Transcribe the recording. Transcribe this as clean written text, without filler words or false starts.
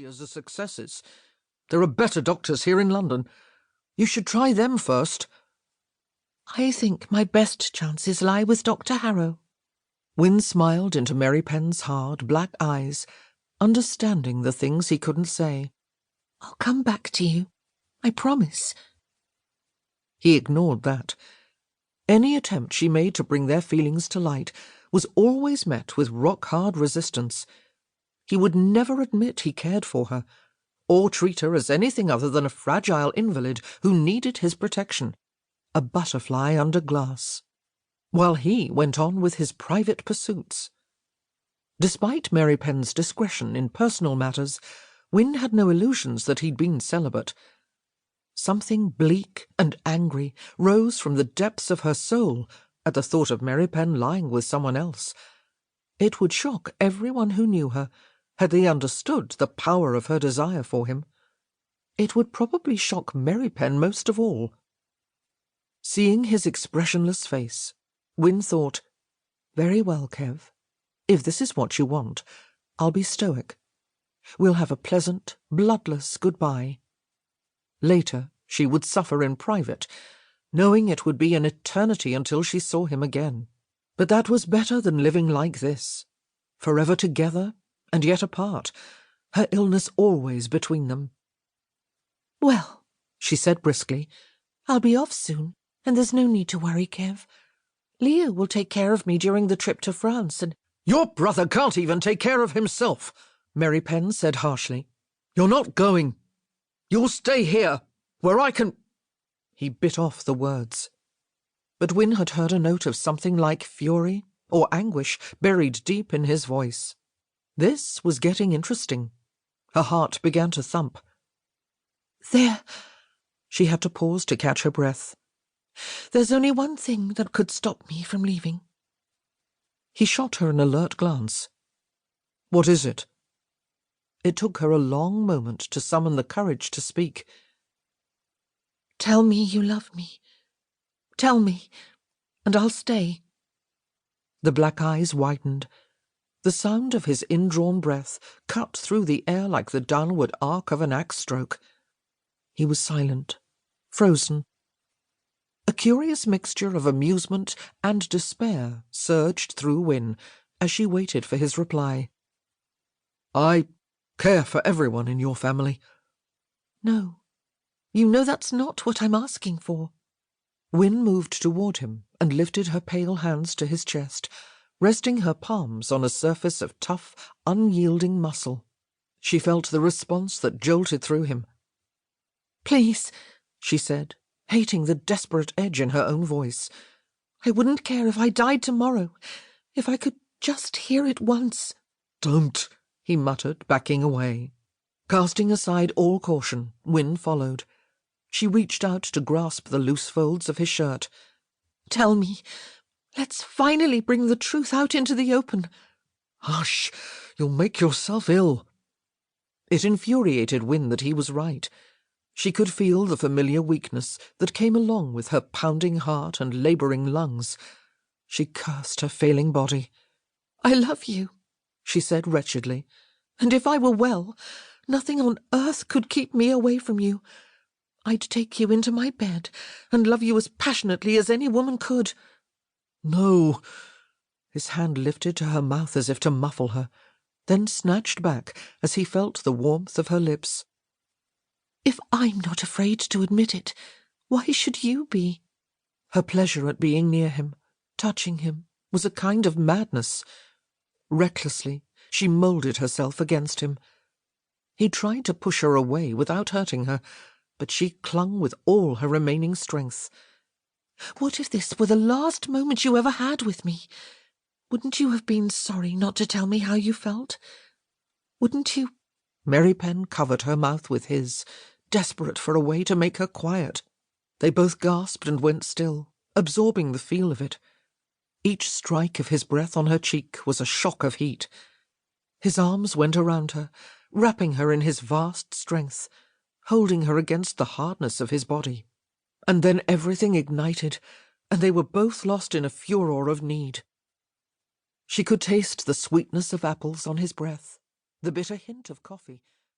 as the successes. There are better doctors here in London. You should try them first." "I think my best chances lie with Dr. Harrow." Wynne smiled into Merripen's hard, black eyes, understanding the things he couldn't say. "I'll come back to you. I promise." He ignored that. Any attempt she made to bring their feelings to light was always met with rock-hard resistance. He would never admit he cared for her, or treat her as anything other than a fragile invalid who needed his protection, a butterfly under glass, while he went on with his private pursuits. Despite Merripen's discretion in personal matters, Wynne had no illusions that he'd been celibate. Something bleak and angry rose from the depths of her soul at the thought of Merripen lying with someone else. It would shock everyone who knew her, had they understood the power of her desire for him. It would probably shock Merripen most of all. Seeing his expressionless face, Wynne thought, "Very well, Kev. If this is what you want, I'll be stoic. We'll have a pleasant, bloodless goodbye." Later, she would suffer in private, knowing it would be an eternity until she saw him again. But that was better than living like this, forever together and yet apart, her illness always between them. "Well," she said briskly, "I'll be off soon, and there's no need to worry, Kev. Leah will take care of me during the trip to France, and—" "Your brother can't even take care of himself," Merripen said harshly. "You're not going. You'll stay here, where I can—" He bit off the words. But Wynne had heard a note of something like fury or anguish buried deep in his voice. This was getting interesting. Her heart began to thump. "There—" She had to pause to catch her breath. "There's only one thing that could stop me from leaving." He shot her an alert glance. "What is it?" It took her a long moment to summon the courage to speak. "Tell me you love me. Tell me, and I'll stay." The black eyes widened. The sound of his indrawn breath cut through the air like the downward arc of an axe stroke. He was silent, frozen. A curious mixture of amusement and despair surged through Wynne as she waited for his reply. "I care for everyone in your family." "No, you know that's not what I'm asking for." Wynne moved toward him and lifted her pale hands to his chest, resting her palms on a surface of tough, unyielding muscle. She felt the response that jolted through him. "Please," she said, hating the desperate edge in her own voice. "I wouldn't care if I died tomorrow, if I could just hear it once." "Don't," he muttered, backing away. Casting aside all caution, Wynne followed. She reached out to grasp the loose folds of his shirt. "Tell me. Let's finally bring the truth out into the open." "Hush! You'll make yourself ill." It infuriated Wynne that he was right. She could feel the familiar weakness that came along with her pounding heart and labouring lungs. She cursed her failing body. "I love you," she said wretchedly. "And if I were well, nothing on earth could keep me away from you. I'd take you into my bed and love you as passionately as any woman could." "No." His hand lifted to her mouth as if to muffle her, then snatched back as he felt the warmth of her lips. "If I'm not afraid to admit it, why should you be?" Her pleasure at being near him, touching him, was a kind of madness. Recklessly, she moulded herself against him. He tried to push her away without hurting her, but she clung with all her remaining strength. "What if this were the last moment you ever had with me? Wouldn't you have been sorry not to tell me how you felt? Wouldn't you—" Merripen covered her mouth with his, desperate for a way to make her quiet. They both gasped and went still, absorbing the feel of it. Each strike of his breath on her cheek was a shock of heat. His arms went around her, wrapping her in his vast strength, holding her against the hardness of his body. And then everything ignited, and they were both lost in a furor of need. She could taste the sweetness of apples on his breath, the bitter hint of coffee.